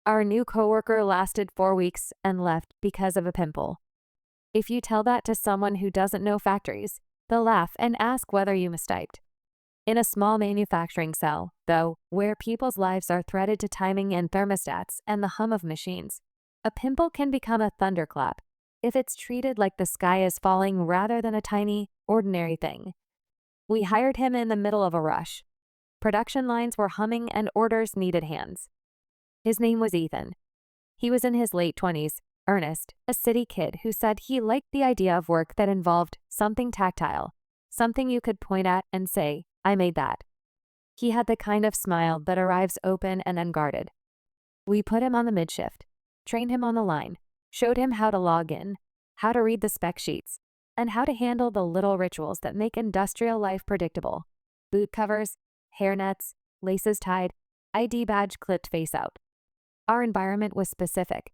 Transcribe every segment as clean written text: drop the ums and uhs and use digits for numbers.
Our new coworker lasted 4 weeks and left because of a pimple. If you tell that to someone who doesn't know factories, they'll laugh and ask whether you mistyped. In a small manufacturing cell, though, where people's lives are threaded to timing and thermostats and the hum of machines, a pimple can become a thunderclap if it's treated like the sky is falling rather than a tiny, ordinary thing. We hired him in the middle of a rush. Production lines were humming and orders needed hands. His name was Ethan. He was in his late 20s, earnest, a city kid who said he liked the idea of work that involved something tactile, something you could point at and say, "I made that." He had the kind of smile that arrives open and unguarded. We put him on the mid-shift, trained him on the line, showed him how to log in, how to read the spec sheets, and how to handle the little rituals that make industrial life predictable. Boot covers, hairnets, laces tied, ID badge clipped face out. Our environment was specific.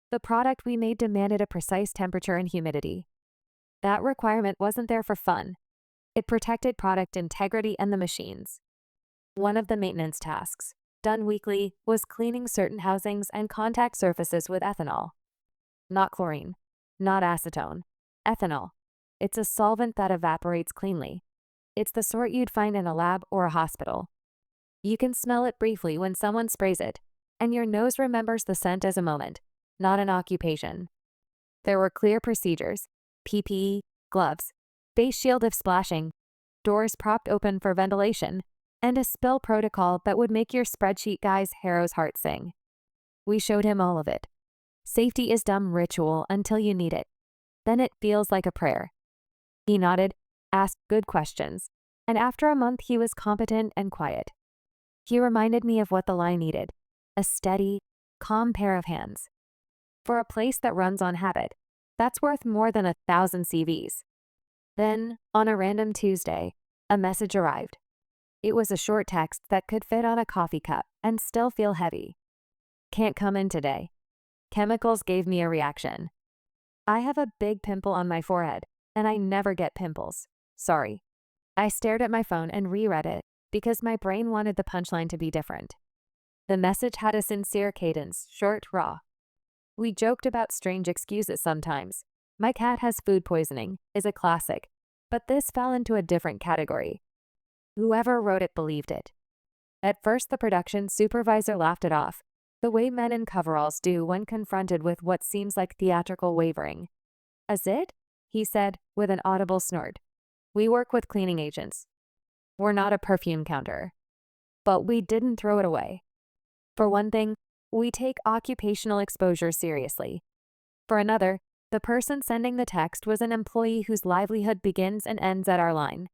The product we made demanded a precise temperature and humidity. That requirement wasn't there for fun. It protected product integrity and the machines. One of the maintenance tasks, done weekly, was cleaning certain housings and contact surfaces with ethanol. Not chlorine, not acetone, ethanol. It's a solvent that evaporates cleanly. It's the sort you'd find in a lab or a hospital. You can smell it briefly when someone sprays it, and your nose remembers the scent as a moment, not an occupation. There were clear procedures: PPE, gloves, face shield if splashing, doors propped open for ventilation, and a spill protocol that would make your spreadsheet guy's Harrow's heart sing. We showed him all of it. Safety is dumb ritual until you need it. Then it feels like a prayer. He nodded, asked good questions, and after a month he was competent and quiet. He reminded me of what the line needed: a steady, calm pair of hands. For a place that runs on habit, that's worth more than 1,000 CVs. Then, on a random Tuesday, a message arrived. It was a short text that could fit on a coffee cup and still feel heavy. "Can't come in today." Chemicals gave me a reaction. I have a big pimple on my forehead, and I never get pimples. Sorry. I stared at my phone and reread it because my brain wanted the punchline to be different. The message had a sincere cadence, short, raw. We joked about strange excuses sometimes. "My cat has food poisoning" is a classic, but this fell into a different category. Whoever wrote it believed it. At first, the production supervisor laughed it off, the way men in coveralls do when confronted with what seems like theatrical wavering. "Is it?" he said, with an audible snort. "We work with cleaning agents. We're not a perfume counter." But we didn't throw it away. For one thing, we take occupational exposure seriously. For another, the person sending the text was an employee whose livelihood begins and ends at our line.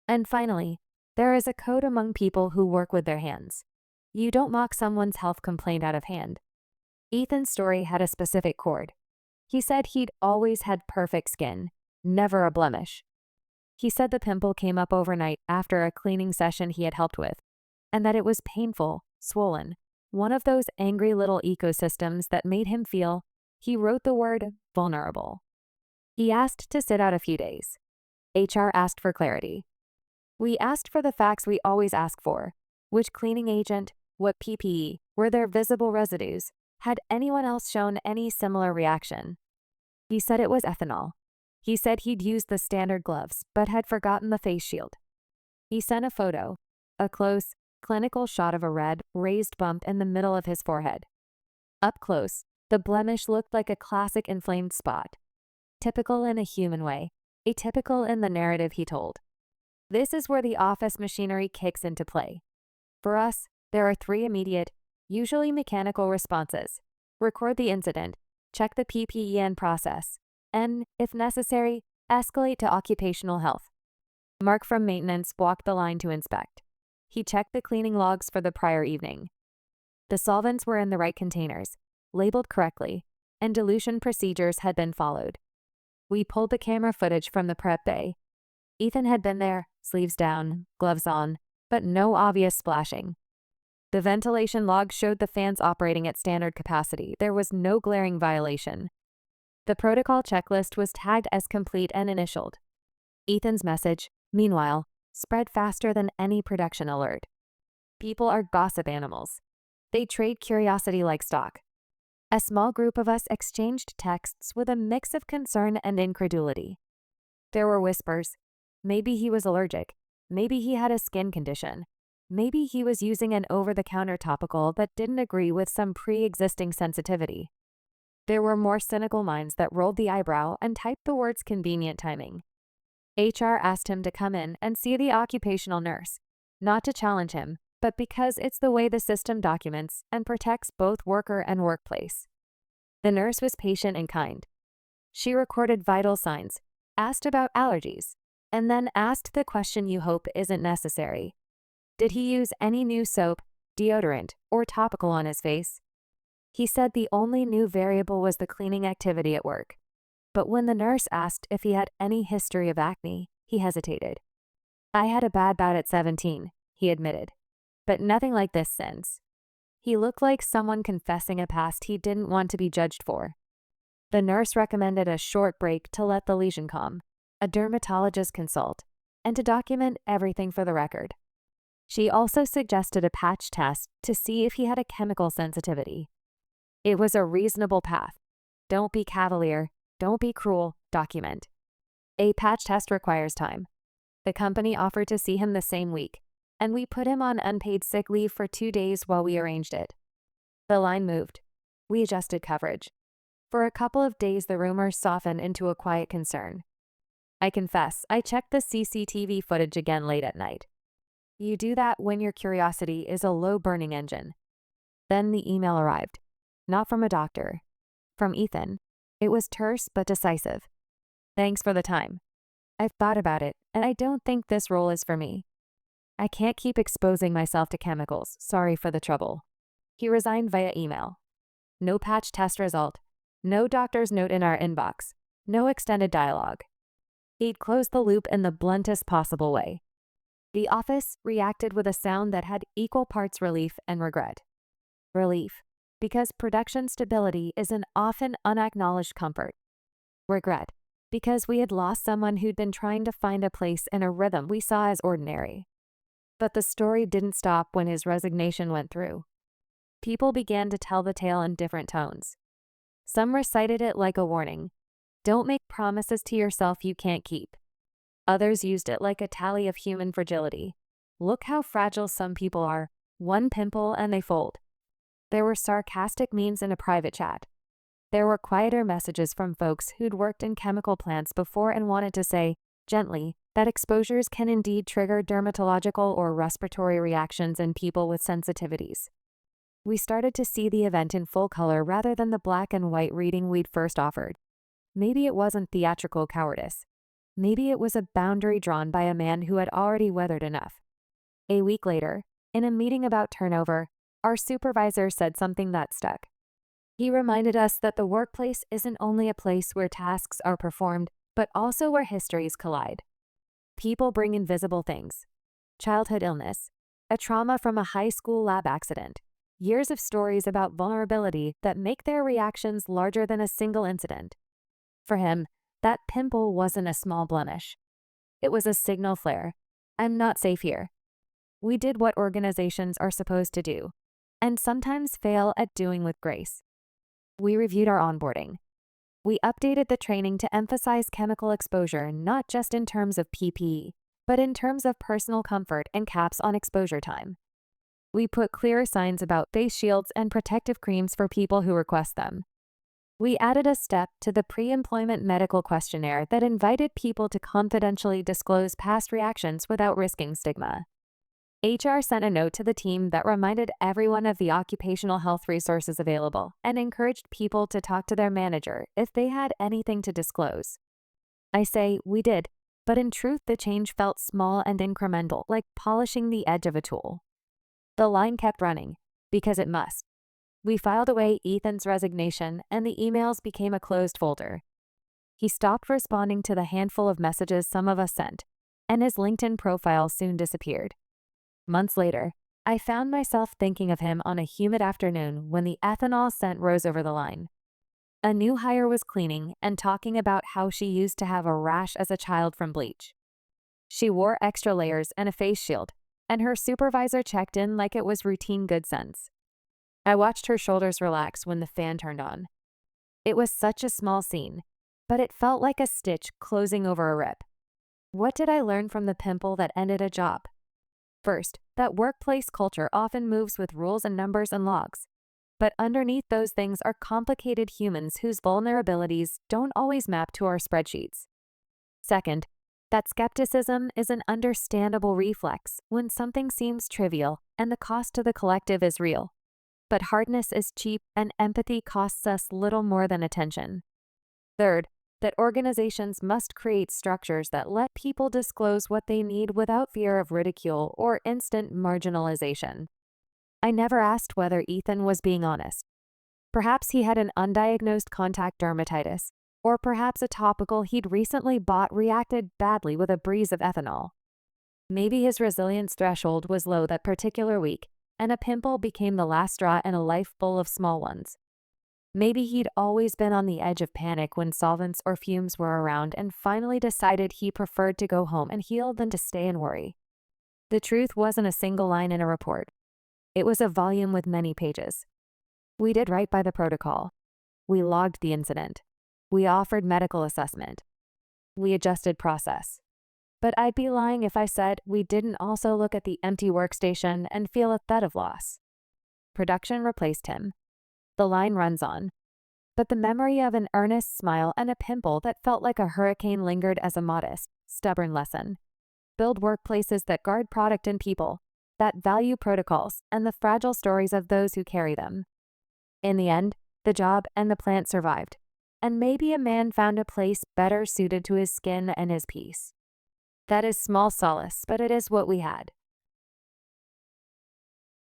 And finally, there is a code among people who work with their hands. You don't mock someone's health complaint out of hand. Ethan's story had a specific chord. He said he'd always had perfect skin, never a blemish. He said the pimple came up overnight after a cleaning session he had helped with, and that it was painful, swollen, one of those angry little ecosystems that made him feel, he wrote the word, vulnerable. He asked to sit out a few days. HR asked for clarity. We asked for the facts we always ask for: which cleaning agent, what PPE, were there visible residues, had anyone else shown any similar reaction? He said it was ethanol. He said he'd used the standard gloves, but had forgotten the face shield. He sent a photo, a close, clinical shot of a red, raised bump in the middle of his forehead. Up close, the blemish looked like a classic inflamed spot. Typical in a human way, atypical in the narrative he told. This is where the office machinery kicks into play. For us, there are 3 immediate, usually mechanical responses: record the incident, check the PPE and process, and, if necessary, escalate to occupational health. Mark from maintenance walked the line to inspect. He checked the cleaning logs for the prior evening. The solvents were in the right containers, labeled correctly, and dilution procedures had been followed. We pulled the camera footage from the prep bay. Ethan had been there, sleeves down, gloves on, but no obvious splashing. The ventilation log showed the fans operating at standard capacity. There was no glaring violation. The protocol checklist was tagged as complete and initialed. Ethan's message, meanwhile, spread faster than any production alert. People are gossip animals. They trade curiosity like stock. A small group of us exchanged texts with a mix of concern and incredulity. There were whispers. Maybe he was allergic. Maybe he had a skin condition. Maybe he was using an over-the-counter topical that didn't agree with some pre-existing sensitivity. There were more cynical minds that rolled the eyebrow and typed the words convenient timing. HR asked him to come in and see the occupational nurse, not to challenge him, but because it's the way the system documents and protects both worker and workplace. The nurse was patient and kind. She recorded vital signs, asked about allergies, and then asked the question you hope isn't necessary. Did he use any new soap, deodorant, or topical on his face? He said the only new variable was the cleaning activity at work. But when the nurse asked if he had any history of acne, he hesitated. I had a bad bout at 17, he admitted, but nothing like this since. He looked like someone confessing a past he didn't want to be judged for. The nurse recommended a short break to let the lesion calm, a dermatologist consult, and to document everything for the record. She also suggested a patch test to see if he had a chemical sensitivity. It was a reasonable path. Don't be cavalier, don't be cruel, document. A patch test requires time. The company offered to see him the same week, and we put him on unpaid sick leave for 2 days while we arranged it. The line moved. We adjusted coverage. For a couple of days, the rumors softened into a quiet concern. I confess, I checked the CCTV footage again late at night. You do that when your curiosity is a low-burning engine. Then the email arrived. Not from a doctor. From Ethan. It was terse but decisive. Thanks for the time. I've thought about it, and I don't think this role is for me. I can't keep exposing myself to chemicals. Sorry for the trouble. He resigned via email. No patch test result. No doctor's note in our inbox. No extended dialogue. He'd closed the loop in the bluntest possible way. The office reacted with a sound that had equal parts relief and regret. Relief, because production stability is an often unacknowledged comfort. Regret, because we had lost someone who'd been trying to find a place in a rhythm we saw as ordinary. But the story didn't stop when his resignation went through. People began to tell the tale in different tones. Some recited it like a warning. Don't make promises to yourself you can't keep. Others used it like a tally of human fragility. Look how fragile some people are. One pimple and they fold. There were sarcastic memes in a private chat. There were quieter messages from folks who'd worked in chemical plants before and wanted to say, gently, that exposures can indeed trigger dermatological or respiratory reactions in people with sensitivities. We started to see the event in full color rather than the black and white reading we'd first offered. Maybe it wasn't theatrical cowardice. Maybe it was a boundary drawn by a man who had already weathered enough. A week later, in a meeting about turnover, our supervisor said something that stuck. He reminded us that the workplace isn't only a place where tasks are performed, but also where histories collide. People bring invisible things. Childhood illness, a trauma from a high school lab accident, years of stories about vulnerability that make their reactions larger than a single incident. For him, that pimple wasn't a small blemish. It was a signal flare. I'm not safe here. We did what organizations are supposed to do, and sometimes fail at doing with grace. We reviewed our onboarding. We updated the training to emphasize chemical exposure not just in terms of PPE, but in terms of personal comfort and caps on exposure time. We put clearer signs about face shields and protective creams for people who request them. We added a step to the pre-employment medical questionnaire that invited people to confidentially disclose past reactions without risking stigma. HR sent a note to the team that reminded everyone of the occupational health resources available and encouraged people to talk to their manager if they had anything to disclose. I say we did, but in truth the change felt small and incremental, like polishing the edge of a tool. The line kept running, because it must. We filed away Ethan's resignation and the emails became a closed folder. He stopped responding to the handful of messages some of us sent, and his LinkedIn profile soon disappeared. Months later, I found myself thinking of him on a humid afternoon when the ethanol scent rose over the line. A new hire was cleaning and talking about how she used to have a rash as a child from bleach. She wore extra layers and a face shield, and her supervisor checked in like it was routine good sense. I watched her shoulders relax when the fan turned on. It was such a small scene, but it felt like a stitch closing over a rip. What did I learn from the pimple that ended a job? First, that workplace culture often moves with rules and numbers and logs. But underneath those things are complicated humans whose vulnerabilities don't always map to our spreadsheets. Second, that skepticism is an understandable reflex when something seems trivial and the cost to the collective is real. But hardness is cheap and empathy costs us little more than attention. Third, that organizations must create structures that let people disclose what they need without fear of ridicule or instant marginalization. I never asked whether Ethan was being honest. Perhaps he had an undiagnosed contact dermatitis, or perhaps a topical he'd recently bought reacted badly with a breeze of ethanol. Maybe his resilience threshold was low that particular week, and a pimple became the last straw in a life full of small ones. Maybe he'd always been on the edge of panic when solvents or fumes were around and finally decided he preferred to go home and heal than to stay and worry. The truth wasn't a single line in a report. It was a volume with many pages. We did right by the protocol. We logged the incident. We offered medical assessment. We adjusted process. But I'd be lying if I said we didn't also look at the empty workstation and feel a thud of loss. Production replaced him. The line runs on. But the memory of an earnest smile and a pimple that felt like a hurricane lingered as a modest, stubborn lesson. Build workplaces that guard product and people, that value protocols and the fragile stories of those who carry them. In the end, the job and the plant survived, and maybe a man found a place better suited to his skin and his peace. That is small solace, but it is what we had.